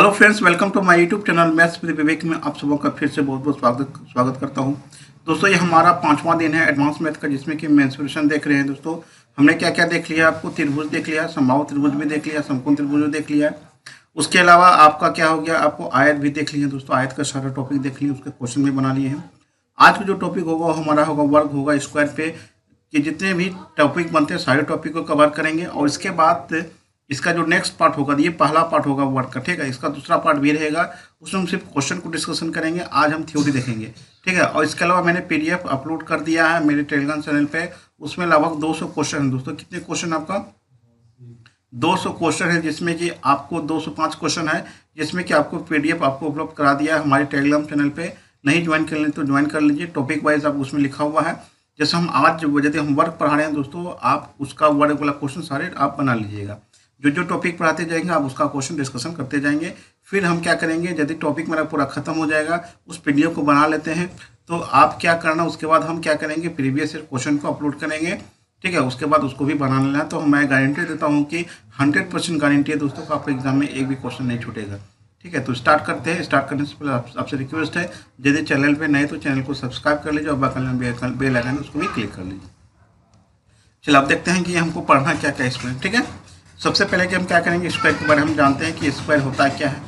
Hello friends, welcome to my YouTube channel maths with Vivek में आप सबों का फिर से बहुत बहुत स्वागत करता हूं। दोस्तों, ये हमारा 5वां दिन है एडवांस मैथ का, जिसमें कि मेंसुरेशन देख रहे हैं। दोस्तों, हमने क्या क्या देख लिया, आपको त्रिभुज देख लिया, समबाहु त्रिभुज भी देख लिया, समकोण त्रिभुज भी देख लिया। उसके अलावा आपका क्या हो गया, आपको आयत भी देख लिया। दोस्तों, आयत का सारा टॉपिक देख लिया, उसके क्वेश्चन भी बना लिए हैं। आज का जो टॉपिक होगा वो हमारा होगा वर्ग होगा स्क्वायर पे, कि जितने भी टॉपिक बनते हैं सारे टॉपिक को कवर करेंगे। और इसके बाद इसका जो नेक्स्ट पार्ट होगा, ये पहला पार्ट होगा वर्क का, ठीक है। इसका दूसरा पार्ट भी रहेगा, उसमें हम सिर्फ क्वेश्चन को डिस्कशन करेंगे। आज हम थ्योरी देखेंगे, ठीक है। और इसके अलावा मैंने पीडीएफ अपलोड कर दिया है मेरे टेलीग्राम चैनल पे, उसमें लगभग 200 क्वेश्चन है। दोस्तों, कितने क्वेश्चन आपका 200 क्वेश्चन है, जिसमें कि आपको 205 क्वेश्चन है, जिसमें कि आपको पीडीएफ आपको उपलब्ध करा दिया है हमारे टेलीग्राम चैनल पे। नहीं ज्वाइन कर लें तो ज्वाइन कर लीजिए, टॉपिक वाइज आप उसमें लिखा हुआ है। जैसे हम आज यदि हम वर्क पढ़ा रहे हैं दोस्तों, आप उसका वर्क वाला क्वेश्चन सारे आप बना लीजिएगा। जो जो टॉपिक पढ़ाते जाएंगे आप उसका क्वेश्चन डिस्कशन करते जाएंगे। फिर हम क्या करेंगे, यदि टॉपिक मेरा पूरा खत्म हो जाएगा, उस पीडीएफ को बना लेते हैं, तो आप क्या करना, उसके बाद हम क्या करेंगे, प्रीवियस क्वेश्चन को अपलोड करेंगे, ठीक है। उसके बाद उसको भी बना लेना है। तो मैं गारंटी देता हूँ कि 100% गारंटी है दोस्तों को, आपके एग्जाम में एक भी क्वेश्चन नहीं छूटेगा, ठीक है। तो स्टार्ट करते हैं। स्टार्ट करने से पहले आपसे रिक्वेस्ट है, यदि चैनल पे नए तो चैनल को सब्सक्राइब कर लीजिए और बेल आइकन उसको भी क्लिक कर लीजिए। चलो, अब देखते हैं कि हमको पढ़ना क्या क्या इसमें, ठीक है। सबसे पहले कि हम क्या करेंगे, स्क्वायर के बारे में हम जानते हैं कि स्क्वायर होता है क्या है,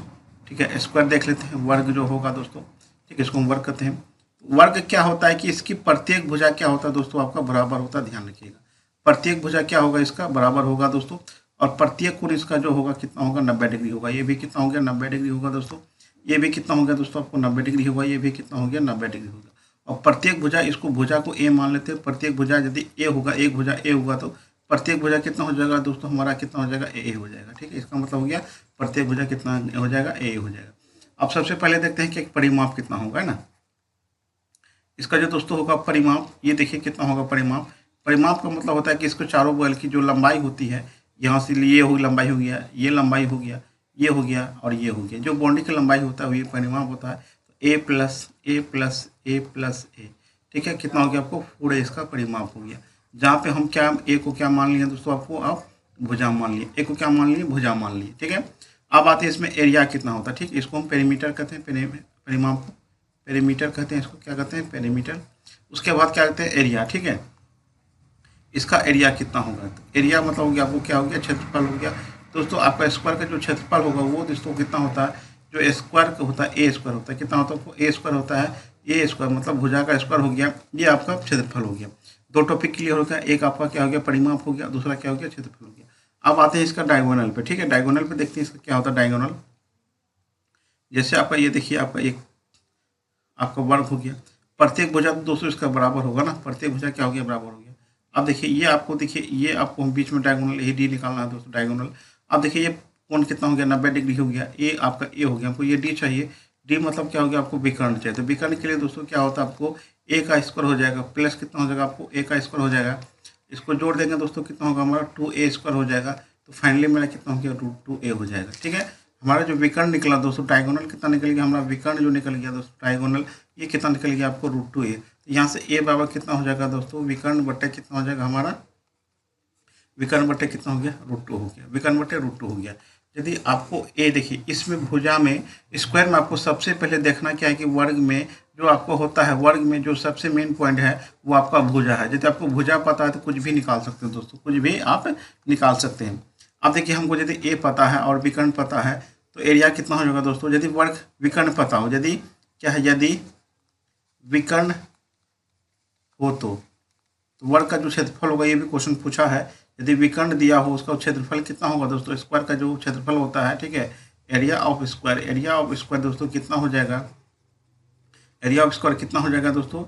ठीक है। स्क्वायर देख लेते हैं, वर्ग जो होगा दोस्तों, ठीक है, इसको हम वर्ग कहते हैं। वर्ग क्या होता है कि इसकी प्रत्येक भुजा क्या होता है दोस्तों, आपका बराबर होता है, ध्यान रखिएगा। प्रत्येक भुजा क्या होगा, इसका बराबर होगा दोस्तों। और प्रत्येक कोण इसका जो होगा कितना होगा, 90 डिग्री होगा। ये भी कितना हो गया, 90 डिग्री होगा दोस्तों। ये भी कितना हो गया दोस्तों, आपको 90 डिग्री होगा। ये भी कितना हो गया, 90 डिग्री होगा। और प्रत्येक भुजा, इसको भुजा को ए मान लेते हैं। प्रत्येक भुजा यदि ए होगा, एक भुजा ए होगा, तो प्रत्येक भुजा कितना हो जाएगा दोस्तों, हमारा कितना हो जाएगा, ए हो जाएगा, ठीक है। इसका मतलब हो गया प्रत्येक भुजा कितना हो जाएगा, ए हो जाएगा। अब सबसे पहले देखते हैं कि एक परिमाप कितना होगा, है ना। इसका जो दोस्तों होगा परिमाप, ये देखिए कितना होगा परिमाप। परिमाप का मतलब होता है कि इसको चारों बगल की जो लंबाई होती है, यहाँ से ये हो लंबाई हो गया, ये लंबाई हो गया, ये हो गया और ये हो गया, जो बाउंड्री की लंबाई होता है वही परिमाप होता है। तो ए प्लस ए प्लस ए प्लस ए, ठीक है, कितना हो गया आपको, पूरे इसका परिमाप हो गया। जहाँ पे हम क्या, ए को क्या मान लिए दोस्तों, आपको आप भुजा मान लिए, ए को क्या मान लिए, भुजा मान लिए, ठीक है। अब आते हैं इसमें एरिया कितना होता है, ठीक है। इसको हम पेरीमीटर कहते हैं, परिमाप को पेरीमीटर कहते हैं, इसको क्या कहते हैं, पेरीमीटर। उसके बाद क्या कहते हैं, एरिया, ठीक है। इसका एरिया कितना होगा, तो एरिया मतलब हो गया आपको क्या हो गया, क्षेत्रफल हो गया दोस्तों। आपका स्क्वायर का जो क्षेत्रफल होगा वो दोस्तों कितना होता है, जो स्क्वायर का होता है ए स्क्वायर होता है, कितना होता है आपको, ए स्क्वायर होता है। ए स्क्वायर मतलब भुजा का स्क्वायर हो गया, ये आपका क्षेत्रफल हो गया। दो टॉपिक क्लियर हो गया, एक आपका क्या हो गया, परिमाप हो गया, दूसरा क्या हो गया, क्षेत्रफल हो गया। अब आते हैं इसका डायगोनल पे, ठीक है। डायगोनल पे देखते हैं इसका क्या होता है डायगोनल। जैसे आपका ये देखिए, आपका एक आपका वर्ग हो गया। प्रत्येक भुजा तो दोस्तों इसका बराबर होगा ना, प्रत्येक भुजा क्या हो गया, बराबर हो गया। अब देखिए ये आपको, देखिए ये आपको बीच में डायगोनल ए डी निकालना है दोस्तों, डायगोनल। अब देखिए ये कोण कितना हो गया, 90 डिग्री हो गया। ए आपका ए हो गया, आपको ये डी चाहिए। डी मतलब क्या हो गया, आपको विकर्ण चाहिए। तो विकर्ण के लिए दोस्तों क्या होता है, आपको ए का स्क्वायर हो जाएगा, प्लस कितना हो जाएगा, आपको ए का स्क्वायर हो जाएगा। इसको जोड़ देंगे दोस्तों, कितना होगा हमारा, 2a स्क्वायर हो जाएगा। तो फाइनली मेरा कितना हो गया, √2a हो जाएगा, ठीक है। हमारा जो विकर्ण निकला दोस्तों, डायगोनल कितना निकल गया, हमारा विकर्ण जो निकल गया दोस्तों डायगोनल, ये कितना निकल गया आपको, √2a। तो यहाँ से ए बराबर कितना हो जाएगा दोस्तों, विकर्ण बट्टे कितना हो जाएगा हमारा, विकर्ण बट्टे कितना हो गया, √2 हो गया, विकर्ण बट्टे √2 हो गया। यदि आपको ए देखिए, इसमें भुजा में स्क्वायर में आपको सबसे पहले देखना क्या है कि वर्ग में जो आपको होता है, वर्ग में जो सबसे मेन पॉइंट है वो आपका भुजा है। यदि आपको भुजा पता है तो कुछ भी निकाल सकते हैं दोस्तों, कुछ भी आप निकाल सकते हैं। अब देखिए हमको यदि ए पता है और विकर्ण पता है तो एरिया कितना हो जाएगा दोस्तों, यदि वर्ग विकर्ण पता हो, यदि क्या है, यदि विकर्ण हो तो वर्ग का जो क्षेत्रफल होगा, ये भी क्वेश्चन पूछा है। यदि विकर्ण दिया हो उसका क्षेत्रफल कितना होगा दोस्तों, स्क्वायर का जो क्षेत्रफल होता है, ठीक है। Area of square, area of square दोस्तों कितना हो जाएगा, एरिया ऑफ स्क्वायर कितना हो जाएगा दोस्तों,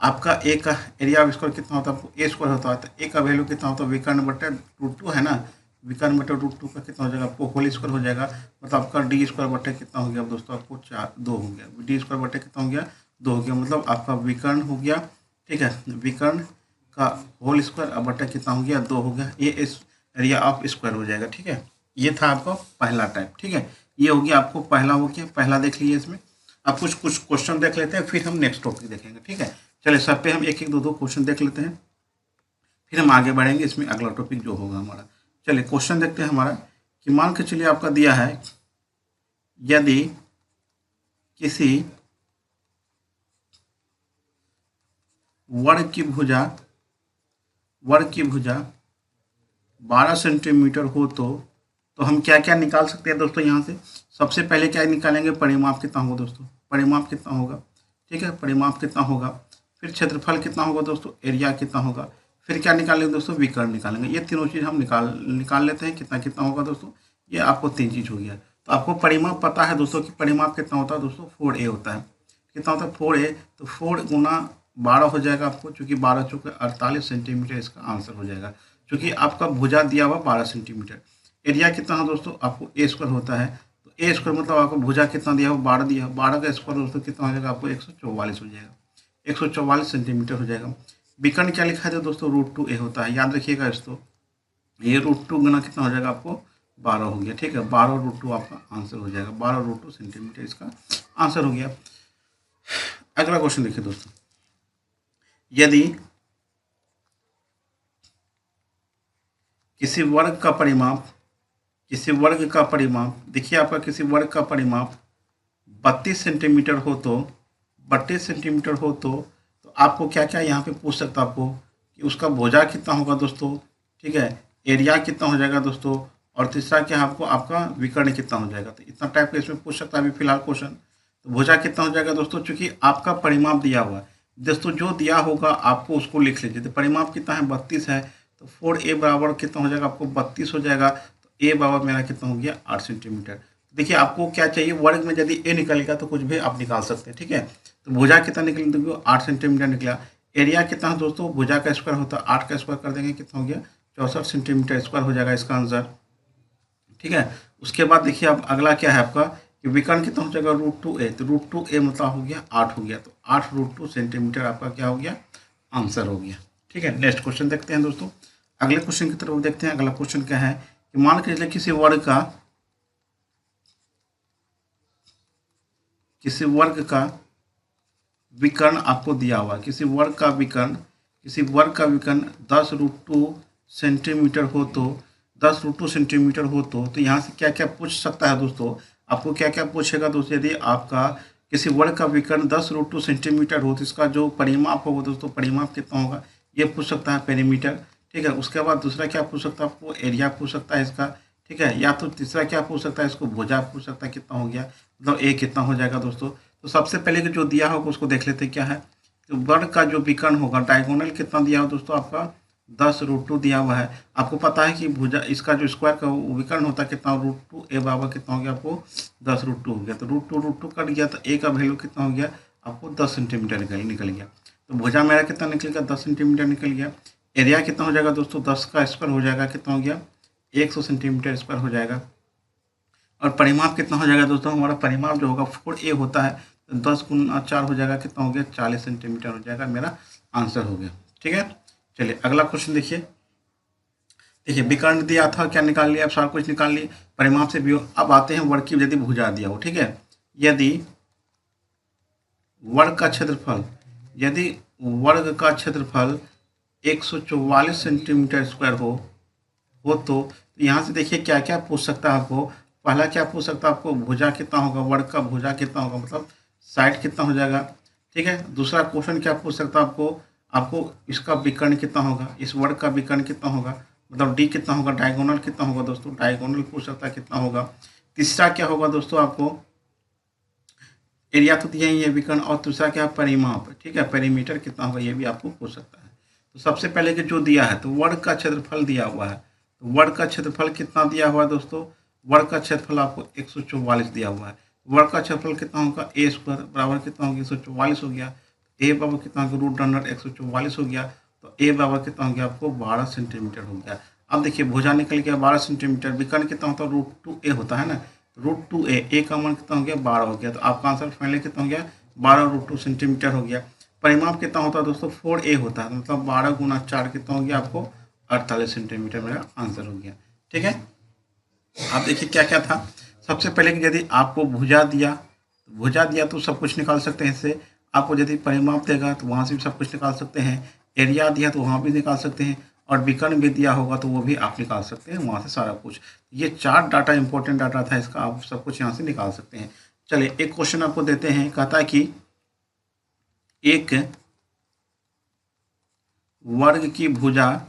आपका ए का एरिया ऑफ स्क्वायर कितना होता है, आपको ए स्क्वायर होता है। तो ए का वैल्यू कितना होता है, विकर्ण बटे √2 है ना, विकर्ण बटे √2 का कितना हो जाएगा, आपको होल स्क्वायर हो जाएगा। मतलब आपका डी स्क्वायर बटे कितना हो गया दोस्तों, आपको 2 हो गया। डी स्क्वायर बटे कितना हो गया, 2 हो गया। मतलब आपका विकर्ण हो गया, ठीक है, विकर्ण का होल स्क्वायर अब बटा कितना हो गया, 2 हो गया। ये इस एरिया ऑफ स्क्वायर हो जाएगा, ठीक है। ये था आपका पहला टाइप, ठीक है। ये हो गया आपको पहला हो गया, पहला देख लीजिए। इसमें अब कुछ क्वेश्चन देख लेते हैं, फिर हम नेक्स्ट टॉपिक देखेंगे, ठीक है। चलिए सब पे हम एक एक दो क्वेश्चन देख लेते हैं, फिर हम आगे बढ़ेंगे। इसमें अगला टॉपिक जो होगा हमारा, चलिए क्वेश्चन देखते हैं हमारा। कि मान के चलिए आपका दिया है, यदि किसी वर्ग की भुजा 12 सेंटीमीटर हो तो हम क्या क्या निकाल सकते हैं दोस्तों यहाँ से। सबसे पहले क्या निकालेंगे, परिमाप कितना होगा दोस्तों, परिमाप कितना होगा, ठीक है, परिमाप कितना होगा। फिर क्षेत्रफल कितना होगा दोस्तों, एरिया कितना होगा। फिर क्या निकालेंगे दोस्तों, विकर्ण निकालेंगे। ये तीनों चीज़ हम निकाल लेते हैं, कितना कितना होगा दोस्तों। ये आपको 3 चीज़ हो गया। तो आपको परिमाप पता है दोस्तों कि परिमाप कितना होता है दोस्तों, 4a होता है। कितना होता है 4a, तो 4 गुना 12 हो जाएगा आपको, चूँकि 12 चौके 48 सेंटीमीटर इसका आंसर हो जाएगा, क्योंकि आपका भुजा दिया हुआ 12 सेंटीमीटर। एरिया कितना है दोस्तों, आपको ए स्क्वायर होता है, तो ए स्क्वायर मतलब आपको भुजा कितना दिया हुआ 12 दिया, 12 का स्क्वायर दोस्तों कितना हो जाएगा आपको 144 हो जाएगा, 144 सेंटीमीटर हो जाएगा। विकर्ण क्या लिखा है दोस्तों, √2a होता है, याद रखिएगा इसको। ये √2 गुना कितना हो जाएगा आपको 12 हो गया, ठीक है, 12√2 आपका आंसर हो जाएगा, 12√2 सेंटीमीटर इसका आंसर हो गया। अगला क्वेश्चन देखिए दोस्तों, यदि किसी वर्ग का परिमाप देखिए, आपका किसी वर्ग का परिमाप 32 सेंटीमीटर हो तो 32 सेंटीमीटर हो तो आपको क्या क्या यहाँ पे पूछ सकता है आपको कि उसका भुजा कितना होगा दोस्तों, ठीक है, एरिया कितना हो जाएगा दोस्तों, और तीसरा क्या है आपको आपका विकर्ण कितना हो जाएगा। तो इतना टाइप का इसमें पूछ सकता है अभी फिलहाल क्वेश्चन। तो भुजा कितना हो जाएगा दोस्तों, चूंकि आपका परिमाप दिया हुआ है दोस्तों, जो दिया होगा आपको उसको लिख लीजिए। तो परिमाप कितना है 32 है, तो 4a बराबर कितना हो जाएगा आपको 32 हो जाएगा। तो a बराबर मेरा कितना हो गया 8 सेंटीमीटर। देखिए आपको क्या चाहिए, वर्ग में यदि a निकलेगा तो कुछ भी आप निकाल सकते हैं, ठीक है। तो भुजा कितना निकल देखो 8 सेंटीमीटर निकला। एरिया कितना है दोस्तों, भुजा का स्क्वायर होता है, 8 का स्क्वायर कर देंगे कितना हो गया 64 सेंटीमीटर स्क्वायर हो जाएगा इसका आंसर, ठीक है। उसके बाद देखिए अब अगला क्या है आपका कि विकर्ण कितना हो जाएगा √2a, तो √2a मतलब हो गया 8 हो गया, तो 8√2 सेंटीमीटर आपका क्या हो गया आंसर हो गया, ठीक है। नेक्स्ट क्वेश्चन देखते हैं दोस्तों, अगले क्वेश्चन की तरफ देखते हैं। अगला क्वेश्चन क्या है कि मान के चलिए किसी वर्ग का विकर्ण आपको दिया हुआ, किसी वर्ग का विकर्ण 10√2 सेंटीमीटर हो तो 10√2 सेंटीमीटर हो तो यहाँ से क्या क्या पूछ सकता है दोस्तों, आपको क्या क्या पूछेगा दोस्तों। यदि आपका किसी वर्ग का विकर्ण 10√2 सेंटीमीटर हो तो इसका जो परिमाप होगा दोस्तों, परिमाप कितना होगा ये पूछ सकता है, पेरीमीटर, ठीक है। उसके बाद दूसरा क्या पूछ सकता है आपको, एरिया पूछ सकता है इसका, ठीक है। या तो तीसरा क्या पूछ सकता है इसको, भुजा पूछ सकता है कितना हो गया, मतलब ए कितना हो जाएगा दोस्तों। तो सबसे पहले जो दिया होगा उसको देख लेते हैं क्या है। तो वर्ग का जो विकर्ण होगा डायगोनल कितना दिया हो दोस्तों, आपका 10√2 दिया हुआ है। आपको पता है कि भुजा इसका जो स्क्वायर का विकर्ण होता है कितना, √2a बराबर कितना हो गया आपको 10√2 हो गया। तो √2 कट गया, तो a का वैल्यू कितना हो गया आपको 10 सेंटीमीटर निकल गया। तो भुजा मेरा कितना निकल गया 10 सेंटीमीटर निकल गया। एरिया कितना हो जाएगा दोस्तों, 10 का स्क्वायर हो जाएगा कितना हो गया 100 सेंटीमीटर स्क्वायर हो जाएगा। और परिमाप कितना हो जाएगा दोस्तों, हमारा परिमाप जो होगा 4a होता है, तो 10 गुना 4 हो जाएगा कितना हो गया 40 सेंटीमीटर हो जाएगा, मेरा आंसर हो गया, ठीक है। चलिए अगला क्वेश्चन देखिए विकर्ण दिया था, क्या निकाल लिया, अब सारा कुछ निकाल लिए, परिमाप से भी। अब आते हैं वर्ग की यदि भुजा दिया हो, ठीक है। यदि वर्ग का क्षेत्रफल 144 सेंटीमीटर स्क्वायर हो तो यहाँ से देखिए क्या क्या पूछ सकता है आपको। पहला क्या पूछ सकता है आपको, भुजा कितना होगा, वर्ग का भुजा कितना होगा, मतलब साइड कितना हो जाएगा, ठीक है। दूसरा क्वेश्चन क्या पूछ सकता है आपको इसका विकर्ण कितना होगा, इस वर्ग का विकर्ण कितना होगा, मतलब डी कितना होगा, डायगोनल कितना होगा दोस्तों, डायगोनल पूछ सकता है कितना होगा। तीसरा क्या होगा दोस्तों, आपको एरिया तो दिया ही है विकर्ण, और दूसरा क्या परिमाप, ठीक है, पेरीमीटर कितना होगा ये भी आपको पूछ सकता है। तो सबसे पहले कि जो दिया है तो वर्ग का क्षेत्रफल दिया हुआ है, तो वर्ग का क्षेत्रफल कितना दिया हुआ है दोस्तों, वर्ग का क्षेत्रफल आपको 144 दिया हुआ है। वर्ग का क्षेत्रफल कितना होगा a स्क्वायर बराबर कितना हो गया 144 हो गया। a बराबर कितना हो गया √144 हो गया। तो a बराबर कितना हो गया आपको 12 सेंटीमीटर हो गया। अब देखिए भुजा निकल गया 12 सेंटीमीटर, विकर्ण कितना होता है √2a होता है ना, √2a का मान कितना हो गया 12 हो गया। तो आपका आंसर फाइनली कितना हो गया 12√2 सेंटीमीटर हो गया। परिमाप कितना होता है दोस्तों 4a होता है, मतलब 12 गुना 4 कितना हो गया आपको 48 सेंटीमीटर मेरा आंसर हो गया, ठीक है। आप देखिए क्या क्या था, सबसे पहले कि यदि आपको भुजा दिया तो सब कुछ निकाल सकते हैं इससे। आपको यदि परिमाप देगा तो वहाँ से भी सब कुछ निकाल सकते हैं। एरिया दिया तो वहाँ भी निकाल सकते हैं। और विकर्ण भी दिया होगा तो वो भी आप निकाल सकते हैं वहाँ से सारा कुछ। ये 4 डाटा इंपॉर्टेंट डाटा था, इसका आप सब कुछ यहाँ से निकाल सकते हैं। चलिए एक क्वेश्चन आपको देते हैं, कहता है कि एक वर्ग की भुजा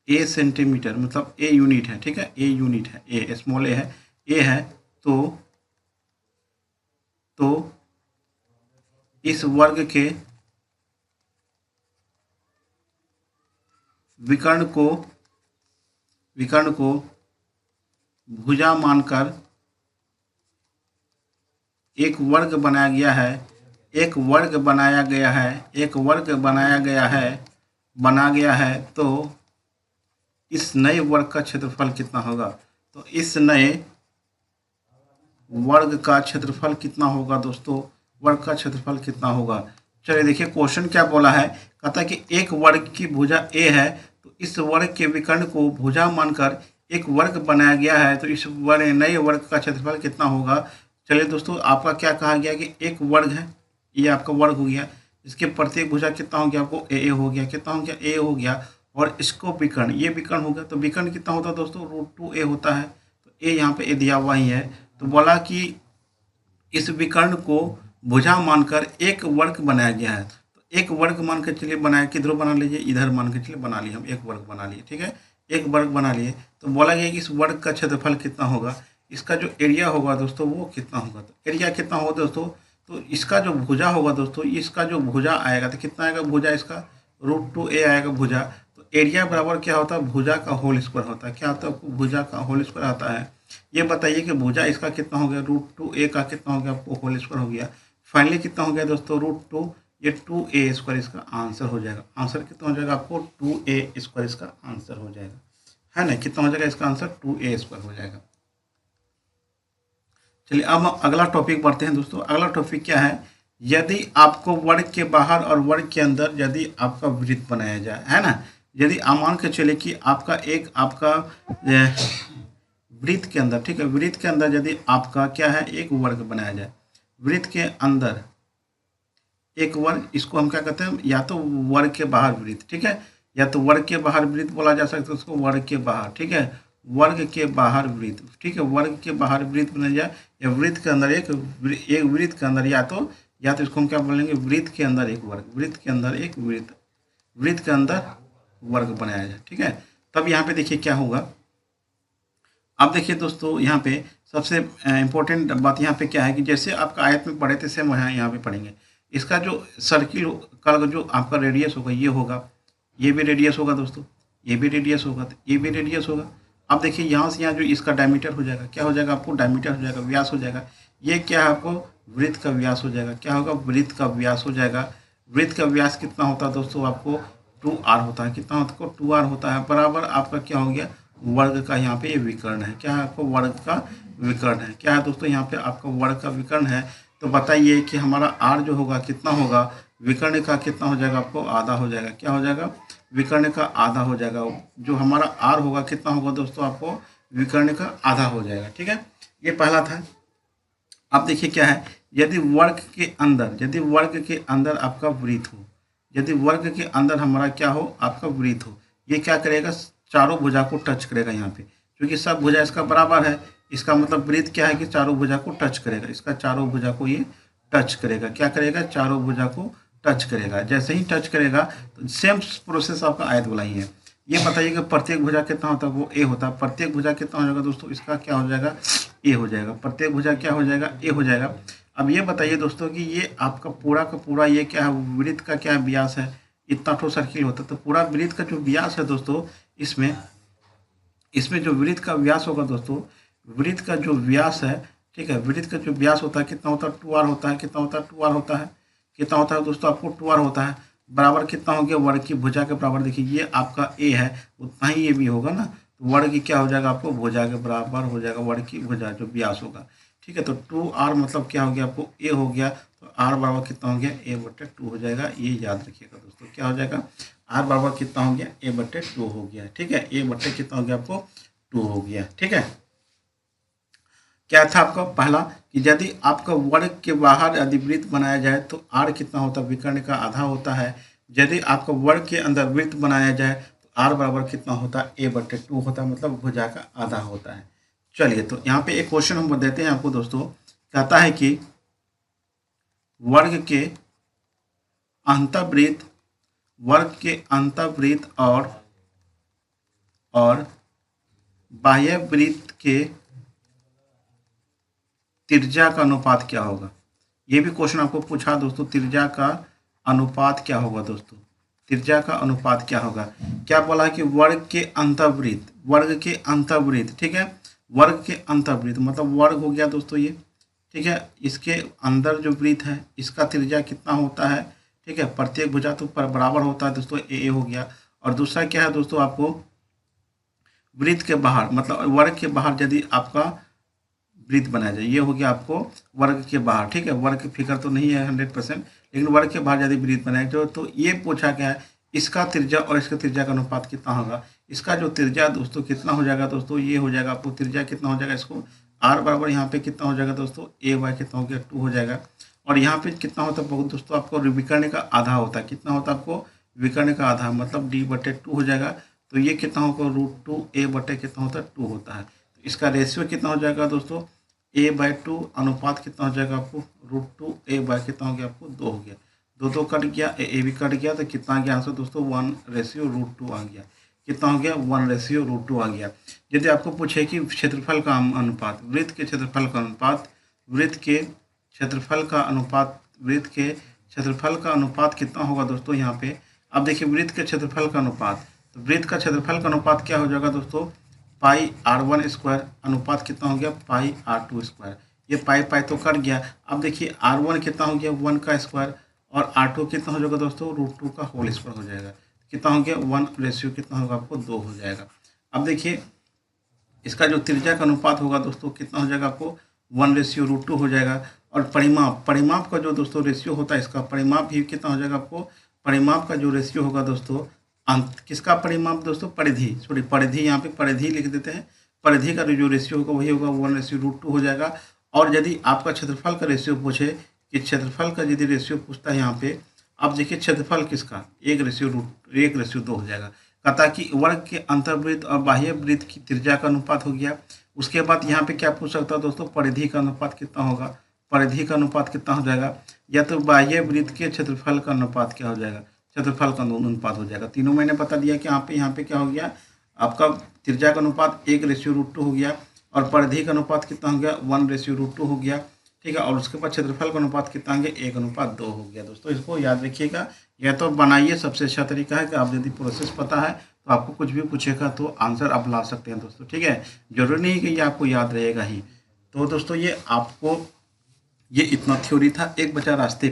ए सेंटीमीटर, मतलब ए यूनिट है, ठीक है, ए यूनिट है, ए स्मॉल ए है, तो इस वर्ग के विकर्ण को भुजा मानकर एक वर्ग बनाया गया है, बना गया है, तो इस नए वर्ग का क्षेत्रफल कितना होगा? तो इस नए वर्ग का क्षेत्रफल कितना होगा दोस्तों? वर्ग का क्षेत्रफल कितना होगा? चलिए देखिए क्वेश्चन क्या बोला है, कहता है कि एक वर्ग की भुजा ए है, तो इस वर्ग के विकर्ण को भुजा मानकर एक वर्ग बनाया गया है, तो इस नए वर्ग का क्षेत्रफल कितना होगा? चलिए दोस्तों, आपका क्या कहा गया कि एक वर्ग है, ये आपका वर्ग हो गया, इसके प्रत्येक भुजा कितना हो गया? आपको ए हो गया, कितना हो गया? ए हो गया, और इसको विकर्ण, ये विकर्ण हो गया, तो विकर्ण कितना होता है दोस्तों? √2a होता है, तो ए यहाँ पे ए दिया हुआ ही है, तो बोला कि इस विकर्ण को भुजा मानकर एक वर्ग बनाया गया है, तो एक वर्ग मान के चलिए बनाया, किधर बना लीजिए, इधर मान के चलिए बना लिए, हम एक वर्ग बना लिए, ठीक है, एक वर्ग बना लिए, तो बोला गया कि इस वर्ग का क्षेत्रफल कितना होगा? इसका जो एरिया होगा दोस्तों वो कितना होगा? तो एरिया कितना होगा दोस्तों? तो इसका जो भुजा होगा दोस्तों, इसका जो भुजा आएगा तो कितना आएगा भुजा? इसका √2a आएगा भुजा, तो एरिया बराबर क्या होता है? भुजा का होल स्क्वायर होता है। क्या होता है? भुजा का होल स्क्वायर आता है। ये बताइए कि भुजा इसका कितना हो गया? √2a का कितना हो गया? आपको होल स्क्वायर हो गया। फाइनली कितना हो गया दोस्तों? √2, ये 2a स्क्वायर इसका आंसर हो जाएगा। आंसर कितना हो जाएगा? आपको 2a स्क्वायर इसका आंसर हो जाएगा, है ना? कितना हो जाएगा इसका आंसर? 2a स्क्वायर हो जाएगा। चलिए अब अगला टॉपिक बढ़ते हैं दोस्तों। अगला टॉपिक क्या है? यदि आपको वर्ग के बाहर और वर्ग के अंदर यदि आपका वृत्त बनाया जाए, है ना, यदि आप मान के चले कि आपका वृत्त के अंदर, ठीक है, वृत्त के अंदर यदि आपका क्या है? एक वर्ग बनाया जाए, वृत्त के अंदर एक वर्ग, इसको हम क्या कहते हैं? या तो वर्ग के बाहर वृत्त, ठीक है, या तो वर्ग के बाहर वृत्त बोला जा सकता है उसको, वर्ग के बाहर, ठीक है, वर्ग के बाहर वृत्त, ठीक है, वर्ग के बाहर वृत्त बनाया जाए, या वृत्त के अंदर एक वृत्त के अंदर, या तो इसको हम क्या बोलेंगे? वृत्त के अंदर एक वर्ग, वृत्त के अंदर एक वृत्त के अंदर वर्ग बनाया जाए, ठीक है। तब यहाँ पे देखिए क्या होगा। अब देखिए दोस्तों, यहाँ पे सबसे इम्पोर्टेंट बात यहाँ पे क्या है कि जैसे आपका आयत में पढ़े थे सेम यहाँ पे पढ़ेंगे। इसका जो सर्किल का जो आपका रेडियस होगा ये होगा, ये भी रेडियस होगा दोस्तों, ये भी रेडियस होगा, तो ये भी रेडियस होगा। अब देखिए यहाँ से यहाँ जो इसका डायमीटर हो जाएगा, क्या हो जाएगा? आपको डायमीटर हो जाएगा, व्यास हो जाएगा। ये क्या है? आपको वृत्त का व्यास हो जाएगा। क्या होगा? वृत्त का व्यास हो जाएगा। वृत्त का व्यास कितना होता है दोस्तों? आपको 2r होता है। कितना होता है? 2r होता है, बराबर आपका क्या हो गया? वर्ग का यहाँ पे ये विकर्ण है। क्या है? आपको वर्ग का विकर्ण है। क्या है दोस्तों? यहाँ पे आपका वर्ग का विकर्ण है। तो बताइए कि हमारा r जो होगा कितना होगा? विकर्ण का कितना हो जाएगा? आपको आधा हो जाएगा। क्या हो जाएगा? विकर्ण का आधा हो जाएगा। जो हमारा r होगा कितना होगा दोस्तों? आपको विकर्ण का आधा हो जाएगा, ठीक है। ये पहला था। अब देखिए क्या है, यदि वर्ग के अंदर आपका वृत्त हो, यदि वर्ग के अंदर हमारा क्या हो? आपका वृत्त हो, ये क्या करेगा? चारों भुजा को टच करेगा यहाँ पे, क्योंकि सब भुजा इसका बराबर है। इसका मतलब वृत्त क्या है कि चारों भुजा को टच करेगा। इसका चारों भुजा को ये टच करेगा। क्या करेगा? चारों भुजा को टच करेगा। जैसे ही टच करेगा तो सेम प्रोसेस आपका आयत वाला ही है। ये बताइए कि प्रत्येक भुजा कितना होता है? वो ए होता है। प्रत्येक भुजा कितना हो जाएगा दोस्तों? इसका क्या हो जाएगा? ए हो जाएगा। प्रत्येक भुजा क्या हो जाएगा? ए हो जाएगा। अब ये बताइए दोस्तों कि ये आपका पूरा का पूरा ये क्या है? वृत्त का क्या व्यास है? इतना ठो सर्किल होता है, तो पूरा वृत्त का जो व्यास है दोस्तों, इसमें जो वृत्त का व्यास होगा दोस्तों, वृत्त का जो व्यास है, ठीक है, वृत्त का जो व्यास होता है कितना होता है? 2r होता है। कितना होता है? 2r होता है। कितना होता है दोस्तों? आपको 2r होता है। बराबर कितना हो गया? वर्ग की भुजा के बराबर। देखिए ये आपका ए है, उतना ही ये भी होगा ना, तो वर्ग की क्या हो जाएगा? आपको भुजा के बराबर हो जाएगा, वर्ग की भुजा जो व्यास होगा, ठीक है। तो 2r मतलब क्या हो गया? आपको ए हो गया, तो r बराबर कितना हो गया? a/2 हो जाएगा। ये याद रखिएगा दोस्तों, क्या हो जाएगा? r बराबर कितना हो गया? a/2 हो गया, ठीक है। a/ कितना हो गया? आपको 2 हो गया, ठीक है। क्या था आपका पहला कि यदि आपका वर्ग के बाहर यदि वृत्त बनाया जाए तो r कितना होता है? विकर्ण का आधा होता है। यदि आपका वर्ग के अंदर वृत्त बनाया जाए तो r बराबर कितना होता है, a/2 होता है, मतलब भुजा का आधा होता है। चलिए तो यहाँ पे एक क्वेश्चन हम देते हैं आपको दोस्तों, कहता है कि वर्ग के अंतःवृत्त और बाह्य वृत्त के त्रिज्या का अनुपात क्या होगा। ये भी क्वेश्चन आपको पूछा दोस्तों, त्रिज्या का अनुपात क्या होगा दोस्तों, त्रिज्या का अनुपात क्या होगा। क्या बोला कि वर्ग के अंतःवृत्त, ठीक है, वर्ग के अंतःवृत्त मतलब वर्ग हो गया दोस्तों ये, ठीक है, इसके अंदर जो वृत्त है इसका त्रिज्या कितना होता है, ठीक है, प्रत्येक भुजा तो बराबर होता है दोस्तों, ए हो गया। और दूसरा क्या है दोस्तों, आपको वृत्त के बाहर मतलब वर्ग के बाहर यदि आपका वृत्त बनाया जाए, ये हो गया आपको वर्ग के बाहर, ठीक है, वर्ग की फिगर तो नहीं है 100%, लेकिन वर्ग के बाहर यदि वृत्त बनाया जाए तो ये पूछा गया है इसका त्रिज्या और इसका त्रिज्या का अनुपात कितना होगा। इसका जो त्रिज्या दोस्तों कितना हो जाएगा दोस्तों, ये हो जाएगा आपको त्रिज्या कितना हो जाएगा, इसको r बराबर यहाँ पे कितना हो जाएगा दोस्तों, a/, कितना हो गया 2 हो जाएगा। और यहाँ पे कितना होता है बहुत दोस्तों, आपको विकर्ण का आधा होता है, कितना होता है आपको विकर्ण का आधा, मतलब d/2 हो जाएगा। तो ये कितना होगा √2 a/ कितना होता है 2 होता है। तो इसका रेशियो कितना हो जाएगा दोस्तों, a/2 अनुपात कितना हो जाएगा आपको √2 a/ कितना हो गया आपको 2 हो गया, 2 कट गया, a भी कट गया, तो कितना आ गया आंसर दोस्तों 1/√2 आ गया। कितना हो गया 1/√2 आ गया। यदि आपको पूछे कि क्षेत्रफल का अनुपात, वृत्त के क्षेत्रफल का अनुपात, वृत्त के क्षेत्रफल का अनुपात कितना होगा दोस्तों, यहाँ पे अब देखिए वृत्त के क्षेत्रफल का अनुपात, तो वृत्त का क्षेत्रफल का अनुपात क्या हो जाएगा दोस्तों, πr1² अनुपात कितना हो गया πr2²। ये पाई तो कट गया। अब देखिए r1 कितना हो गया 1 का स्क्वायर और r2 कितना हो जाएगा दोस्तों √2 का होल स्क्वायर हो जाएगा। कितना हो गया 1 रेशियो कितना होगा आपको 2 हो जाएगा। अब देखिए इसका जो त्रिज्या का अनुपात होगा दोस्तों कितना हो जाएगा आपको 1/√2 हो जाएगा। और परिमाप का जो दोस्तों रेशियो होता है, इसका परिमाप भी कितना हो जाएगा आपको, परिमाप का जो रेशियो होगा दोस्तों किसका परिमाप दोस्तों, परिधि, यहाँ पे परिधि लिख देते हैं, परिधि का जो रेशियो होगा वही होगा 1/√2 हो जाएगा। और यदि आपका क्षेत्रफल का रेशियो पूछे कि क्षेत्रफल का यदि रेशियो पूछता है यहाँ पे, आप देखिए क्षेत्रफल किसका 1/2 हो जाएगा। कहता कि वर्ग के अंतर्वृत्त और बाह्य वृत्त की त्रिज्या का अनुपात हो गया। उसके बाद यहाँ पे क्या पूछ सकता है दोस्तों, परिधि का अनुपात कितना होगा, परिधि का अनुपात कितना हो जाएगा, या तो बाह्य वृत्त के क्षेत्रफल का अनुपात क्या हो जाएगा, क्षेत्रफल का अनुपात हो जाएगा। तीनों मैंने बता दिया कि यहाँ पे क्या हो गया आपका त्रिज्या का अनुपात 1/√2 हो गया और परिधि का अनुपात कितना हो गया 1/√2 हो गया, ठीक है। और उसके बाद क्षेत्रफल का अनुपात कितना हो गया 1:2 हो गया। दोस्तों इसको याद रखिएगा, यह तो बनाइए, सबसे अच्छा तरीका है कि आप यदि प्रोसेस पता है तो आपको कुछ भी पूछेगा तो आंसर आप ला सकते हैं दोस्तों, ठीक है। जरूरी नहीं कि ये आपको याद रहेगा ही। तो दोस्तों ये इतना थ्योरी था। एक बचा रास्ते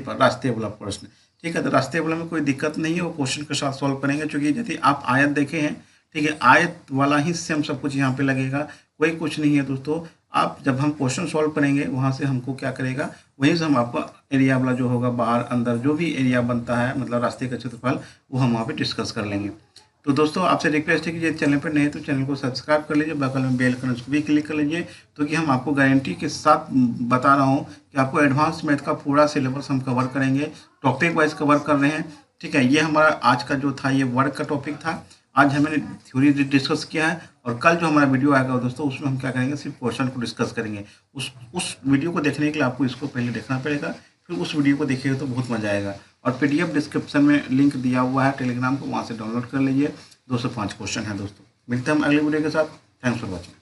वाला प्रश्न, ठीक है। तो रास्ते वाला में कोई दिक्कत नहीं है, वो क्वेश्चन के साथ सॉल्व करेंगे, क्योंकि यदि आप आयत देखे हैं, ठीक है, आयत वाला ही सेम सब कुछ यहाँ पे लगेगा, कोई कुछ नहीं है दोस्तों। आप जब हम क्वेश्चन सॉल्व करेंगे वहाँ से हमको क्या करेगा, वहीं से हम आपका एरिया वाला जो होगा बाहर अंदर जो भी एरिया बनता है मतलब रास्ते का क्षेत्रफल, वो हम वहाँ पे डिस्कस कर लेंगे। तो दोस्तों आपसे रिक्वेस्ट है कि ये चैनल पर नहीं है तो चैनल को सब्सक्राइब कर लीजिए, बगल में बेल आइकन उसको भी क्लिक कर लीजिए, तो कि हम आपको गारंटी के साथ बता रहा हूँ कि आपको एडवांस मैथ का पूरा सिलेबस हम कवर करेंगे, टॉपिक वाइज कवर कर रहे हैं, ठीक है। ये हमारा आज का जो था ये वर्क का टॉपिक था, आज हमने थ्योरी डिस्कस किया है। और कल जो हमारा वीडियो आएगा दोस्तों उसमें हम क्या करेंगे, सिर्फ क्वेश्चन को डिस्कस करेंगे। उस वीडियो को देखने के लिए आपको इसको पहले देखना पड़ेगा, फिर उस वीडियो को देखिएगा तो बहुत मजा आएगा। और PDF डिस्क्रिप्शन में लिंक दिया हुआ है टेलीग्राम को, वहाँ से डाउनलोड कर लीजिए। 205 क्वेश्चन है दोस्तों। मिलते हैं हम अगले वीडियो के साथ। Thanks for watching.